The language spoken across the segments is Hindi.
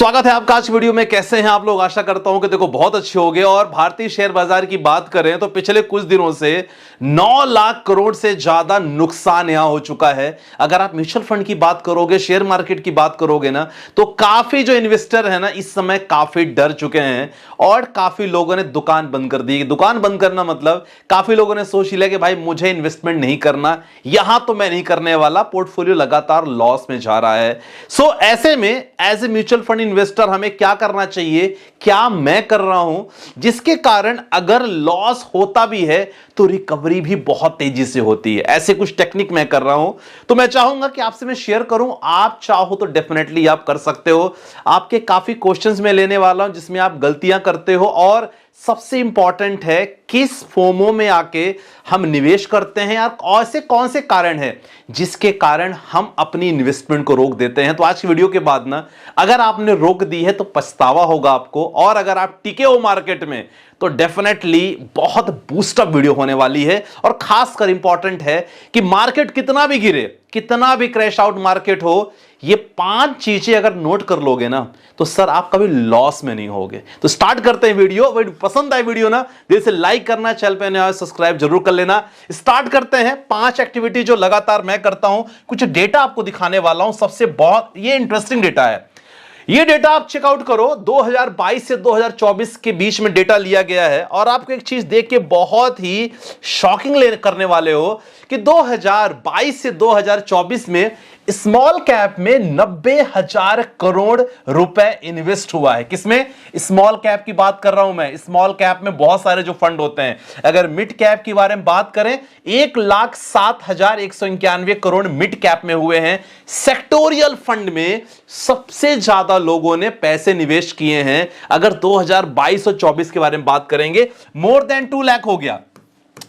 स्वागत है आपका आज की वीडियो में। कैसे हैं आप लोग? आशा करता हूं कि देखो बहुत अच्छे होंगे। और भारतीय शेयर बाजार की बात करें तो पिछले कुछ दिनों से 9 लाख करोड़ से ज्यादा नुकसान यहां हो चुका है। अगर आप म्यूचुअल फंड की बात करोगे, शेयर मार्केट की बात करोगे ना, तो काफी जो इन्वेस्टर है ना इस समय काफी डर चुके हैं और काफी लोगों ने दुकान बंद कर दी। दुकान बंद करना मतलब काफी लोगों ने सोच लिया कि भाई मुझे इन्वेस्टमेंट नहीं करना, यहां तो मैं नहीं करने वाला, पोर्टफोलियो लगातार लॉस में जा रहा है। सो ऐसे में as a mutual fund investor हमें क्या करना चाहिए, क्या मैं कर रहा हूं जिसके कारण अगर लॉस होता भी है तो रिकवरी भी बहुत तेजी से होती है। ऐसे कुछ टेक्निक मैं कर रहा हूं तो मैं चाहूंगा कि आपसे मैं शेयर करूं। आप चाहो तो डेफिनेटली आप कर सकते हो। आपके काफी क्वेश्चंस मैं लेने वाला हूं जिसमें आप गलतियां करते हो और सबसे इंपॉर्टेंट है किस फोमो में आके हम निवेश करते हैं यार, ऐसे कौन से कारण हैं जिसके कारण हम अपनी इन्वेस्टमेंट को रोक देते हैं। तो आज की वीडियो के बाद ना अगर आपने रोक दी है तो पछतावा होगा आपको, और अगर आप टिके हो मार्केट में तो डेफिनेटली बहुत बूस्ट अप वीडियो होने वाली है। और खासकर इंपॉर्टेंट है कि मार्केट कितना भी गिरे, कितना भी क्रैश आउट मार्केट हो, ये 5 चीजें अगर नोट कर लोगे ना तो सर आप कभी लॉस में नहीं होगे। तो स्टार्ट करते हैं वीडियो। पसंद आए वीडियो ना दिल से लाइक करना, चैनल पे नया सब्सक्राइब जरूर कर लेना। स्टार्ट करते हैं। 5 एक्टिविटी जो लगातार मैं करता हूं, कुछ डेटा आपको दिखाने वाला हूं। सबसे बहुत ये इंटरेस्टिंग डेटा है। ये डेटा आप चेकआउट करो, 2022 से 2024 के बीच में डेटा लिया गया है। और आपको एक चीज देख के बहुत ही शॉकिंग करने वाले हो कि 2022 से 2024 में स्मॉल कैप में 90,000 करोड़ रुपए इन्वेस्ट हुआ है। किसमें? स्मॉल कैप की बात कर रहा हूं मैं। स्मॉल कैप में बहुत सारे जो फंड होते हैं। अगर मिड कैप की बारे में बात करें, 1,07,191 करोड़ मिड कैप में हुए हैं। सेक्टोरियल फंड में सबसे ज्यादा लोगों ने पैसे निवेश किए हैं। अगर 2022 और 24 के बारे में बात करेंगे, मोर देन 2 लाख हो गया।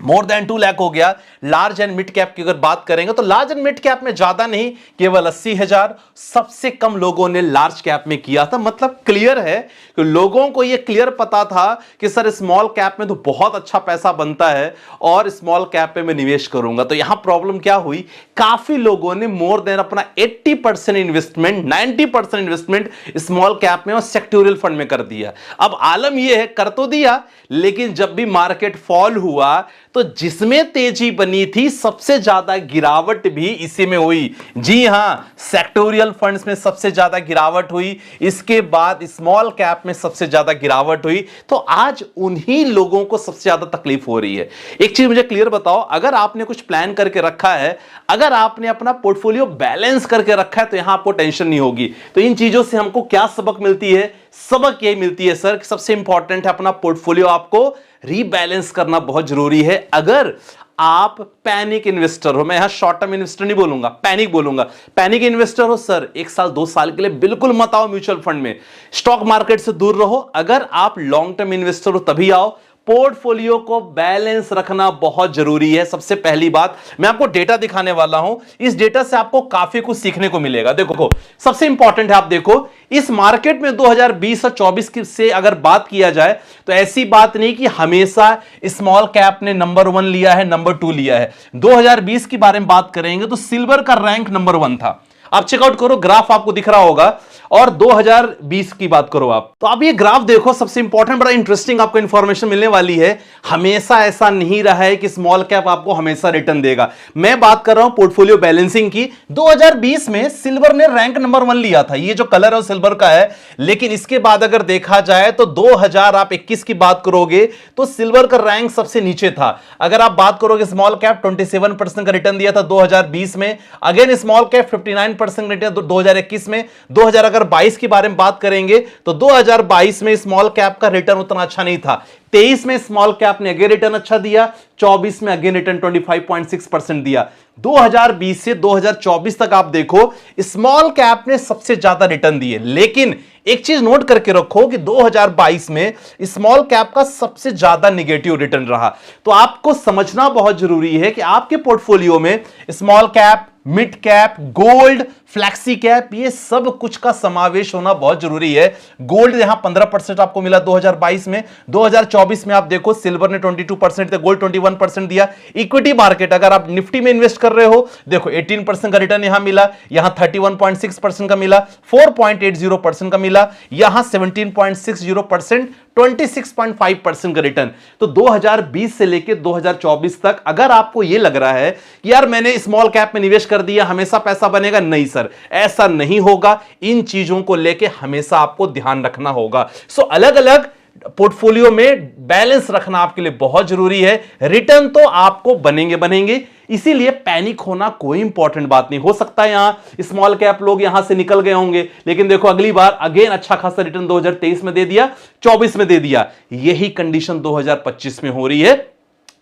मोर देन 2 लाख हो गया। लार्ज एंड मिड कैप की अगर बात करेंगे तो लार्ज एंड मिड कैप में ज्यादा नहीं, केवल 80,000। सबसे कम लोगों ने लार्ज कैप में किया था। मतलब क्लियर है कि लोगों को यह क्लियर पता था कि सर स्मॉल कैप में तो बहुत अच्छा पैसा बनता है और स्मॉल कैप में मैं निवेश करूंगा। तो यहां प्रॉब्लम क्या हुई, काफी लोगों ने मोर देन अपना 80% इन्वेस्टमेंट, 90% इन्वेस्टमेंट स्मॉल कैप में और सेक्टोरियल फंड में कर दिया। अब आलम यह है, कर तो दिया, लेकिन जब भी मार्केट फॉल हुआ तो जिसमें तेजी बनी थी सबसे ज्यादा गिरावट भी इसी में हुई। जी हां, सेक्टोरियल फंड्स में सबसे ज्यादा गिरावट हुई, इसके बाद स्मॉल कैप में सबसे ज्यादा गिरावट हुई। तो आज उन्हीं लोगों को सबसे ज्यादा तकलीफ हो रही है। एक चीज मुझे क्लियर बताओ, अगर आपने कुछ प्लान करके रखा है, अगर आपने अपना पोर्टफोलियो बैलेंस करके रखा है तो यहां आपको टेंशन नहीं होगी। तो इन चीजों से हमको क्या सबक मिलती है? सबक यही मिलती है सर कि सबसे इंपॉर्टेंट है अपना पोर्टफोलियो आपको रीबैलेंस करना बहुत जरूरी है। अगर आप पैनिक इन्वेस्टर हो, मैं यहां शॉर्ट टर्म इन्वेस्टर नहीं बोलूंगा, पैनिक बोलूंगा, पैनिक इन्वेस्टर हो सर, 1 साल 2 साल के लिए बिल्कुल मत आओ म्यूचुअल फंड में। स्टॉक मार्केट से दूर रहो। अगर आप लॉन्ग टर्म इन्वेस्टर हो तभी आओ। पोर्टफोलियो को बैलेंस रखना बहुत जरूरी है। सबसे पहली बात, मैं आपको डेटा दिखाने वाला हूं। इस डेटा से आपको काफी कुछ सीखने को मिलेगा। देखो सबसे इंपॉर्टेंट है, आप देखो इस मार्केट में 2020 और 24 से अगर बात किया जाए तो ऐसी बात नहीं कि हमेशा स्मॉल कैप ने नंबर 1 लिया है, नंबर 2 लिया है। 2020 के बारे में बात करेंगे तो सिल्वर का रैंक नंबर 1 था। आप चेकआउट करो, ग्राफ आपको दिख रहा होगा। और 2020 की बात करो आप, तो आप ये ग्राफ देखो। सबसे इंपॉर्टेंट, बड़ा इंटरेस्टिंग आपको इंफॉर्मेशन मिलने वाली है। हमेशा ऐसा नहीं रहा है कि स्मॉल कैप आपको हमेशा रिटर्न देगा। मैं बात कर रहा हूं पोर्टफोलियो बैलेंसिंग की। 2020 में सिल्वर ने रैंक नंबर 1 लिया था। ये जो कलर है सिल्वर का है, लेकिन इसके बाद अगर देखा जाए तो 2021 की बात करोगे तो सिल्वर का रैंक सबसे नीचे था। अगर आप बात करोगे स्मॉल कैप 27% का रिटर्न दिया था 2020 में। अगेन स्मॉल कैप 59% रिटर्न 2021 में। 2022 के बारे में बात करेंगे तो 2022 में स्मॉल कैप का रिटर्न उतना अच्छा नहीं था। 23 में स्मॉल कैप ने अगेन रिटर्न अच्छा दिया, 24 में अगेन रिटर्न 25.6% दिया। 2020 से 2024 तक आप देखो स्मॉल कैप ने सबसे ज्यादा रिटर्न दिए। लेकिन एक चीज नोट करके रखो कि 2022 में स्मॉल कैप का सबसे ज्यादा नेगेटिव रिटर्न रहा। तो आपको समझना बहुत जरूरी है कि आपके पोर्टफोलियो में small cap, mid cap, gold, flexi cap, ये सब कुछ का समावेश होना बहुत जरूरी है। गोल्ड यहां 15% आपको मिला 2022 में। 2024 में आप देखो सिल्वर ने 22% दिया, गोल्ड 21% दिया। इक्विटी मार्केट अगर आप निफ्टी में इन्वेस्ट कर रहे हो, देखो 18% का रिटर्न यहां मिला, यहां 31.6% का मिला, 4.80% का मिला, यहां 17.60%, 26.5% का रिटर्न। तो 2020 से लेकर 2024 तक अगर आपको यह लग रहा है कि यार मैंने स्मॉल कैप में निवेश कर दिया हमेशा पैसा बनेगा, नहीं सर, ऐसा नहीं होगा। इन चीजों को लेकर हमेशा आपको ध्यान रखना होगा। सो अलग अलग पोर्टफोलियो में बैलेंस रखना आपके लिए बहुत जरूरी है। रिटर्न तो आपको बनेंगे, इसीलिए पैनिक होना कोई इंपॉर्टेंट बात नहीं। हो सकता है यहां स्मॉल कैप लोग यहां से निकल गए होंगे, लेकिन देखो अगली बार अगेन अच्छा खासा रिटर्न 2023 में दे दिया, 24 में दे दिया। यही कंडीशन 2025 में हो रही है।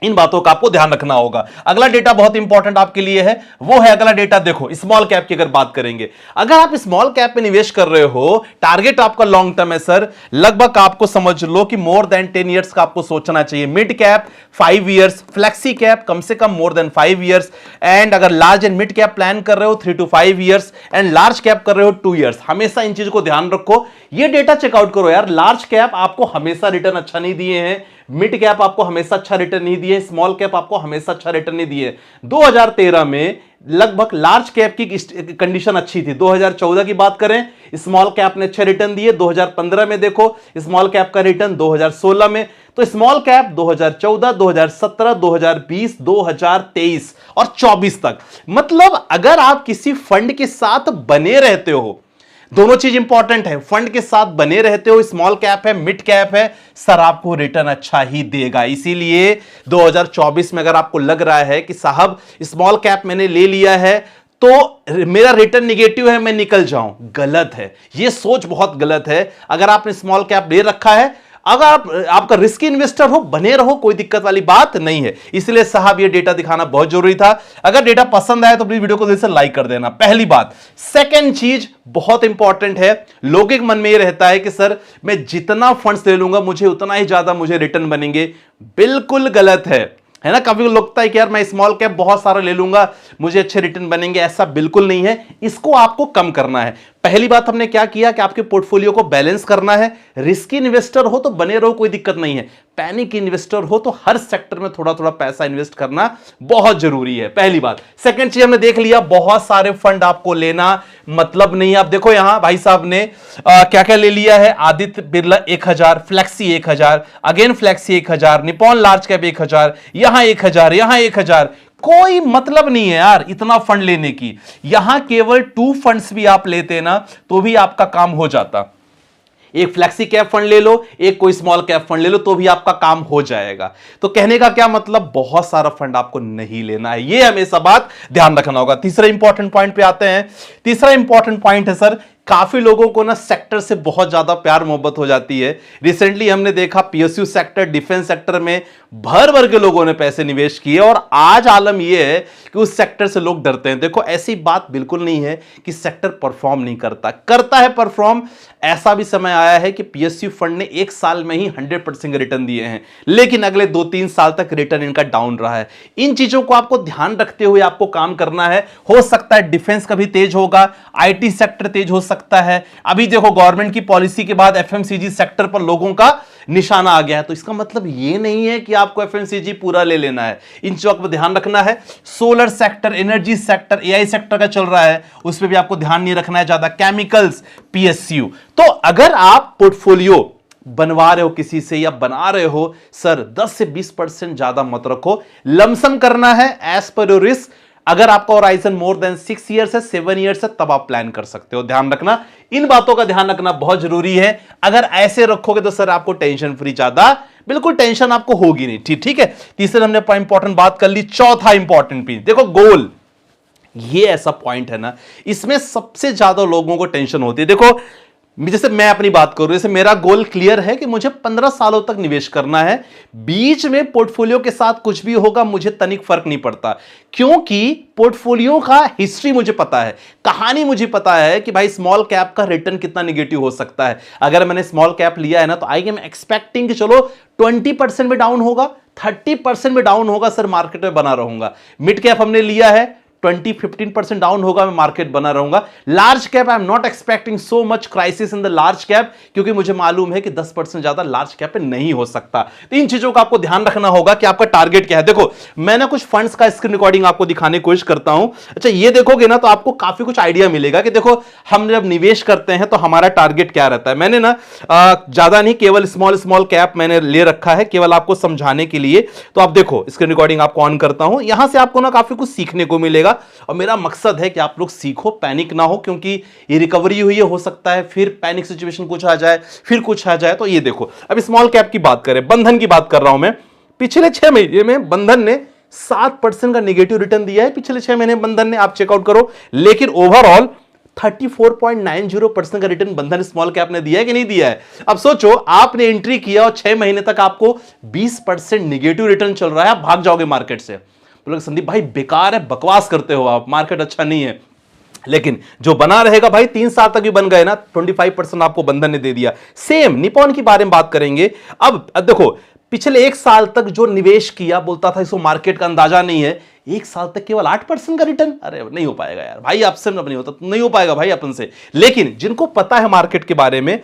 इन बातों का आपको ध्यान रखना होगा। अगला डेटा बहुत इंपॉर्टेंट आपके लिए है, वो है अगला डेटा। देखो स्मॉल कैप की अगर बात करेंगे, अगर आप स्मॉल कैप में निवेश कर रहे हो, टारगेट आपका लॉन्ग टर्म है सर, लगभग आपको समझ लो कि मोर देन 10 इयर्स का आपको सोचना चाहिए। Mid cap 5 years, flexi cap कम से कम मोर देन 5 इयर्स, एंड अगर large and mid cap plan कर रहे हो 3 to 5 years, and large cap कर रहे हो 2 इयर्स। हमेशा इन चीजों को ध्यान रखो। ये डेटा चेकआउट करो यार, लार्ज कैप आपको हमेशा रिटर्न अच्छा नहीं दिए हैं, मिड कैप आपको हमेशा अच्छा रिटर्न नहीं दिए, स्मॉल कैप आपको हमेशा अच्छा रिटर्न नहीं दिए। 2013 में लगभग लार्ज कैप की कंडीशन अच्छी थी। 2014 की बात करें, स्मॉल कैप ने अच्छे रिटर्न दिए। 2015 में देखो स्मॉल कैप का रिटर्न, 2016 में तो स्मॉल कैप 2014, 2017, 2020, 2023 और 24 तक। मतलब अगर आप किसी फंड के साथ बने रहते हो, दोनों चीज इंपॉर्टेंट है, फंड के साथ बने रहते हो, स्मॉल कैप है मिड कैप है, सर आपको रिटर्न अच्छा ही देगा। इसीलिए 2024 में अगर आपको लग रहा है कि साहब स्मॉल कैप मैंने ले लिया है तो मेरा रिटर्न निगेटिव है, मैं निकल जाऊं, गलत है। यह सोच बहुत गलत है। अगर आपने स्मॉल कैप ले रखा है, अगर आपका रिस्की इन्वेस्टर हो, बने रहो, कोई दिक्कत वाली बात नहीं है। इसलिए साहब ये डेटा दिखाना बहुत जरूरी था। अगर डेटा पसंद आए तो प्लीज वीडियो को दिल से लाइक कर देना, पहली बात। सेकंड चीज बहुत इंपॉर्टेंट है, लोगों के मन में ये रहता है कि सर मैं जितना फंड्स ले लूंगा मुझे उतना ही ज्यादा मुझे रिटर्न बनेंगे। बिल्कुल गलत है ना। कभी लगता है कि यार मैं स्मॉल कैप बहुत सारा ले लूंगा मुझे अच्छे रिटर्न बनेंगे, ऐसा बिल्कुल नहीं है। इसको आपको कम करना है। पहली बात हमने क्या किया कि आपके पोर्टफोलियो को बैलेंस करना है। रिस्की इन्वेस्टर हो तो बने रहो, कोई दिक्कत नहीं है। पैनिक इन्वेस्टर हो तो हर सेक्टर में थोड़ा थोड़ा पैसा इन्वेस्ट करना बहुत जरूरी है, पहली बात। सेकंड चीज हमने देख लिया, बहुत सारे फंड आपको लेना मतलब नहीं है। आप देखो यहां भाई साहब ने क्या क्या ले लिया है। Aditya Birla 1000, flexi 1000, again flexi 1000, Nippon large cap 1000, यहां 1000, यहां 1000। कोई मतलब नहीं है यार इतना फंड लेने की। यहां केवल 2 फंड्स भी आप लेते ना तो भी आपका काम हो जाता। एक फ्लेक्सी कैप फंड ले लो, एक कोई स्मॉल कैप फंड ले लो, तो भी आपका काम हो जाएगा। तो कहने का क्या मतलब, बहुत सारा फंड आपको नहीं लेना है, ये हमेशा बात ध्यान रखना होगा। तीसरा इंपॉर्टेंट पॉइंट पे आते हैं। तीसरा इंपॉर्टेंट पॉइंट है सर, काफी लोगों को ना सेक्टर से बहुत ज्यादा प्यार मोहब्बत हो जाती है। रिसेंटली हमने देखा पीएसयू सेक्टर, डिफेंस सेक्टर में भर भर के लोगों ने पैसे निवेश किए, और आज आलम यह है कि उस सेक्टर से लोग डरते हैं। देखो ऐसी बात बिल्कुल नहीं है कि सेक्टर परफॉर्म नहीं करता, करता है परफॉर्म। ऐसा भी समय आया है कि पीएसयू फंड ने 1 साल में ही 100% रिटर्न दिए हैं, लेकिन अगले 2-3 साल तक रिटर्न इनका डाउन रहा है। इन चीजों को आपको ध्यान रखते हुए आपको काम करना है। हो सकता है डिफेंस का भी तेज होगा, आईटी सेक्टर तेज हो सकता है। अभी देखो गवर्नमेंट की पॉलिसी के बाद एफएमसीजी सेक्टर पर लोगों का निशाना आ गया है, तो इसका मतलब यह नहीं है कि आपको एफएमसीजी पूरा ले लेना है। इन चीजों पर ध्यान रखना है। Solar sector, energy sector, AI sector का चल रहा है, उस पर भी आपको ध्यान नहीं रखना है ज्यादा। Chemicals, PSU. तो अगर आप पोर्टफोलियो बनवा रहे हो किसी से या बना रहे हो, सर 10 से 20% ज्यादा मत रखो, लमसम करना है एज पर योर रिस्क। अगर आपका होराइजन मोर देन 6 इयर्स है, 7 इयर्स है, तब आप प्लान कर सकते हो। ध्यान रखना, इन बातों का ध्यान रखना बहुत जरूरी है। अगर ऐसे रखोगे तो सर आपको टेंशन फ्री ज्यादा, बिल्कुल टेंशन आपको होगी नहीं। ठीक है, तीसरे हमने इंपॉर्टेंट बात कर ली। चौथा इंपॉर्टेंट पॉइंट देखो, गोल। ये ऐसा पॉइंट है ना, इसमें सबसे ज्यादा लोगों को टेंशन होती है। देखो जैसे मैं अपनी बात करूं, जैसे मेरा गोल क्लियर है कि मुझे 15 सालों तक निवेश करना है। बीच में पोर्टफोलियो के साथ कुछ भी होगा मुझे तनिक फर्क नहीं पड़ता, क्योंकि पोर्टफोलियो का हिस्ट्री मुझे पता है, कहानी मुझे पता है कि भाई स्मॉल कैप का रिटर्न कितना निगेटिव हो सकता है। अगर मैंने स्मॉल कैप लिया है ना, तो आई एम एक्सपेक्टिंग कि चलो 20% में डाउन होगा, 30% में डाउन होगा, सर मार्केट में बना रहूंगा। मिड कैप हमने लिया है, 20-15% डाउन होगा, मैं मार्केट बना रहूंगा। Large cap I am not expecting so much crisis in the large cap, क्योंकि मुझे मालूम है कि 10% ज्यादा लार्ज कैप पे नहीं हो सकता। तो इन चीजों का आपको ध्यान रखना होगा कि आपका टारगेट क्या है। देखो मैं ना कुछ फंड्स का स्क्रीन रिकॉर्डिंग आपको दिखाने की कोशिश करता हूं। अच्छा ये देखोगे ना तो आपको काफी कुछ आइडिया मिलेगा कि देखो हम जब निवेश करते हैं तो हमारा टारगेट क्या रहता है। मैंने ना ज्यादा नहीं, केवल स्मॉल स्मॉल कैप मैंने ले रखा है केवल आपको समझाने के लिए। तो आप देखो स्क्रीन रिकॉर्डिंग आपको ऑन करता हूं, यहां से आपको ना काफी कुछ सीखने को मिलेगा। और मेरा मकसद है कि आप लोग सीखो, पैनिक ना हो, क्योंकि ये रिकवरी हुई है, हो सकता है फिर पैनिक सिचुएशन कुछ आ जाए, फिर कुछ आ जाए। तो ये देखो अब स्मॉल कैप की बात करें, बंधन की बात कर रहा हूं मैं। पिछले 6 महीने में बंधन ने 7% का नेगेटिव रिटर्न दिया है। पिछले 6 महीने बंधन ने, आप चेकआउट करो। लेकिन ओवरऑल 34.90% का रिटर्न बंधन स्मॉल कैप ने दिया है कि नहीं दिया है। अब सोचो आपने एंट्री किया और 6 महीने तक आपको 20% नेगेटिव रिटर्न चल रहा है, आप भाग जाओगे मार्केट से। बोलोगे संदीप भाई बेकार है, बकवास करते हो आप, मार्केट अच्छा नहीं है। लेकिन जो बना रहेगा भाई, 3 साल तक भी बन गए ना, 25% आपको बंधन ने दे दिया। सेम निपॉन की बारे में बात करेंगे। अब देखो पिछले 1 साल तक जो निवेश किया, बोलता था इसको मार्केट का अंदाजा नहीं है, 1 साल तक केवल 8% का रिटर्न। अरे नहीं हो पाएगा यार भाई, आपसे नहीं होता, नहीं हो पाएगा भाई अपन से। लेकिन जिनको पता है मार्केट के बारे में,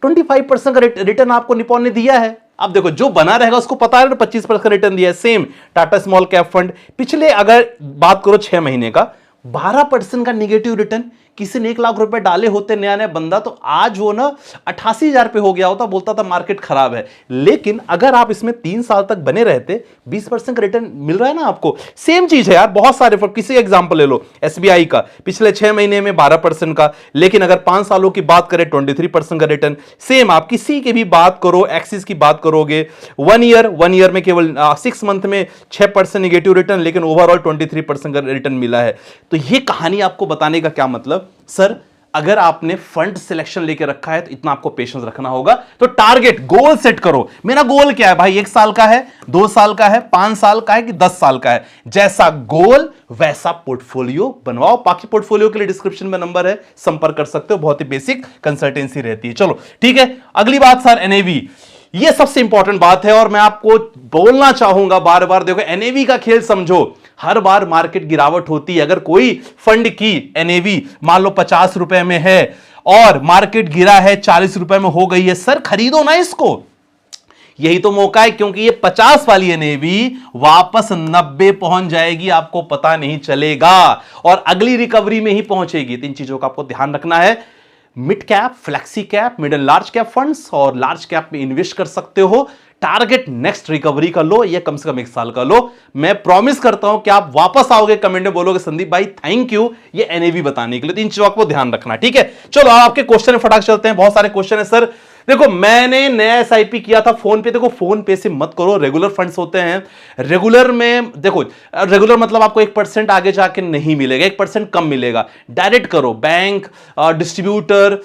25% का रिटर्न आपको निपॉन ने दिया है। अब देखो जो बना रहेगा उसको पता है 25% रिटर्न दिया है। Same Tata small cap fund पिछले अगर बात करो 6 महीने का, 12% का नेगेटिव रिटर्न। किसी ने 1 लाख रुपए डाले होते नया नया बंदा, तो आज वो ना 88,000 पे हो गया होता, बोलता था मार्केट खराब है। लेकिन अगर आप इसमें 3 साल तक बने रहते, 20% का रिटर्न मिल रहा है ना आपको। सेम चीज है यार, बहुत सारे किसी एग्जांपल ले लो, एसबीआई का पिछले 6 महीने में 12% का, लेकिन अगर 5 सालों की बात करें 23% का रिटर्न। सेम आप किसी की भी बात करो, एक्सिस की बात करोगे, 1 ईयर में केवल 6 मंथ में 6% नेगेटिव रिटर्न, लेकिन ओवरऑल 23% का रिटर्न मिला है। तो ये कहानी आपको बताने का क्या मतलब, सर अगर आपने फंड सिलेक्शन लेके रखा है तो इतना आपको पेशेंस रखना होगा। तो टारगेट गोल सेट करो। मेरा गोल क्या है भाई, 1 साल का है, 2 साल का है, 5 साल का है कि 10 साल का है। जैसा गोल वैसा पोर्टफोलियो बनवाओ। बाकी पोर्टफोलियो के लिए डिस्क्रिप्शन में नंबर है, संपर्क कर सकते हो, बहुत ही बेसिक कंसल्टेंसी रहती है। चलो ठीक है, अगली बात सर एनएवी, ये सबसे इंपॉर्टेंट बात है और मैं आपको बोलना चाहूंगा बार बार। देखो एनएवी का खेल समझो, हर बार मार्केट गिरावट होती है। अगर कोई फंड की एनएवी मान लो 50 रुपए में है और मार्केट गिरा है 40 रुपए में हो गई है, सर खरीदो ना इसको। यही तो मौका है, क्योंकि ये 50 वाली एनएवी वापस 90 पहुंच जाएगी, आपको पता नहीं चलेगा, और अगली रिकवरी में ही पहुंचेगी। 3 चीजों का आपको ध्यान रखना है। Mid cap, flexi cap, mid and large cap funds, और लार्ज कैप में इन्वेस्ट कर सकते हो। टारगेट नेक्स्ट रिकवरी का लो, ये कम से कम 1 साल का लो। मैं प्रॉमिस करता हूं कि आप वापस आओगे, कमेंट में बोलोगे संदीप भाई थैंक यू ये एनएवी बताने के लिए। 3 चीजों को ध्यान रखना, ठीक है। चलो आपके क्वेश्चन में फटाक चलते हैं, बहुत सारे क्वेश्चन है सर। देखो मैंने नया एसआईपी किया था फोन पे। देखो फोन पे से मत करो, रेगुलर फंड्स होते हैं। रेगुलर में देखो, रेगुलर मतलब आपको 1% आगे जाके नहीं मिलेगा, 1% कम मिलेगा। डायरेक्ट करो, बैंक, डिस्ट्रीब्यूटर,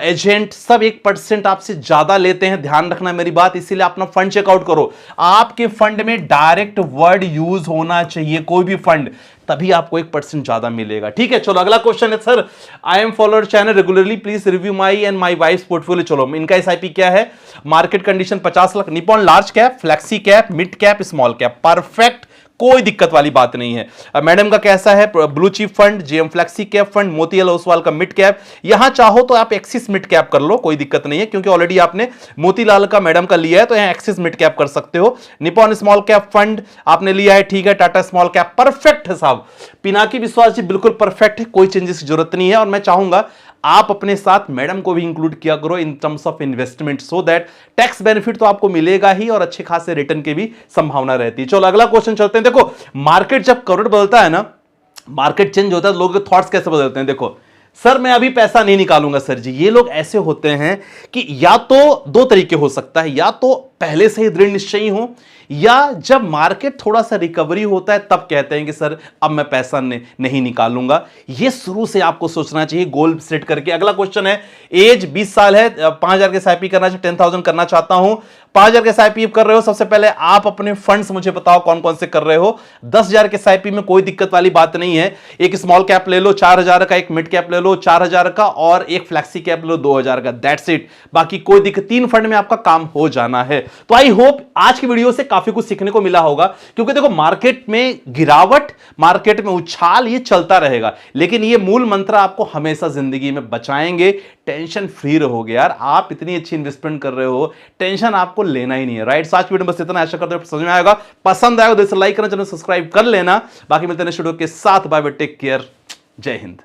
एजेंट सब 1% आपसे ज्यादा लेते हैं, ध्यान रखना मेरी बात। इसीलिए अपना फंड चेकआउट करो। आपके फंड में डायरेक्ट वर्ड यूज होना चाहिए, कोई भी फंड, तभी आपको 1% ज्यादा मिलेगा, ठीक है। चलो अगला क्वेश्चन है sir, I am follower channel regularly, please review my and my wife portfolio. चलो इनका एसआईपी क्या है, market condition 50 lakh, Nippon large cap, flexi cap, mid cap, small cap, perfect, कोई दिक्कत वाली बात नहीं है। मैडम का कैसा है, blue chip fund, JM flexi cap fund, Motilal Oswal का मिड कैप। यहां चाहो तो आप एक्सिस मिड कैप कर लो, कोई दिक्कत नहीं है, क्योंकि ऑलरेडी आपने मोतीलाल का मैडम का लिया है, तो यहां एक्सिस मिड कैप कर सकते हो। निपॉन स्मॉल कैप फंड आपने लिया है, ठीक है। टाटा स्मॉल कैप परफेक्ट है साहब। पिनाकी विश्वास जी बिल्कुल परफेक्ट है, कोई चेंजेस की जरूरत नहीं है। और मैं चाहूंगा आप अपने साथ मैडम को भी इंक्लूड किया करो in terms of investment, so that tax benefit तो आपको मिलेगा ही और अच्छे खासे रिटर्न की भी संभावना रहती है। चलो अगला क्वेश्चन चलते हैं। देखो मार्केट जब करोड़ बदलता है ना, मार्केट चेंज होता है, तो लोगों के थॉट्स कैसे बदलते हैं। देखो सर मैं अभी पैसा नहीं निकालूंगा, सर जी ये लोग ऐसे होते हैं कि या तो 2 तरीके हो सकता है, या तो पहले से ही दृढ़ निश्चयी हो, या जब मार्केट थोड़ा सा रिकवरी होता है तब कहते हैं कि सर अब मैं पैसा नहीं निकालूंगा। ये शुरू से आपको सोचना चाहिए, गोल सेट करके। अगला क्वेश्चन है, एज 20 साल है, 5,000 के एसआईपी करना चाहिए, 10,000 करना चाहता हूं। 5,000 के एसआईपी कर रहे हो, सबसे पहले आप अपने फंड्स मुझे बताओ कौन कौन से कर रहे हो। 10,000 के एसआईपी में कोई दिक्कत वाली बात नहीं है। एक स्मॉल कैप ले लो 4,000 का, एक मिड कैप ले लो 4,000 का, और एक फ्लैक्सी कैप ले लो 2,000 का, दैट्स इट। बाकी कोई दिक्कत, 3 फंड में आपका काम हो जाना है। तो आई होप आज की वीडियो से काफी कुछ सीखने को मिला होगा, क्योंकि देखो मार्केट में गिरावट, मार्केट में उछाल ये चलता रहेगा, लेकिन ये मूल मंत्र आपको हमेशा जिंदगी में बचाएंगे। टेंशन फ्री रहोगे यार, आप इतनी अच्छी इन्वेस्टमेंट कर रहे हो, टेंशन आपको लेना ही नहीं है, राइट। आज वीडियो बस इतना, आशा करते हैं समझ में आएगा, पसंद आएगा तो इसे लाइक करना, चैनल सब्सक्राइब कर लेना। बाकी मिलते हैं नेक्स्ट वीडियो के साथ, बाय बाय, टेक केयर, जय हिंद।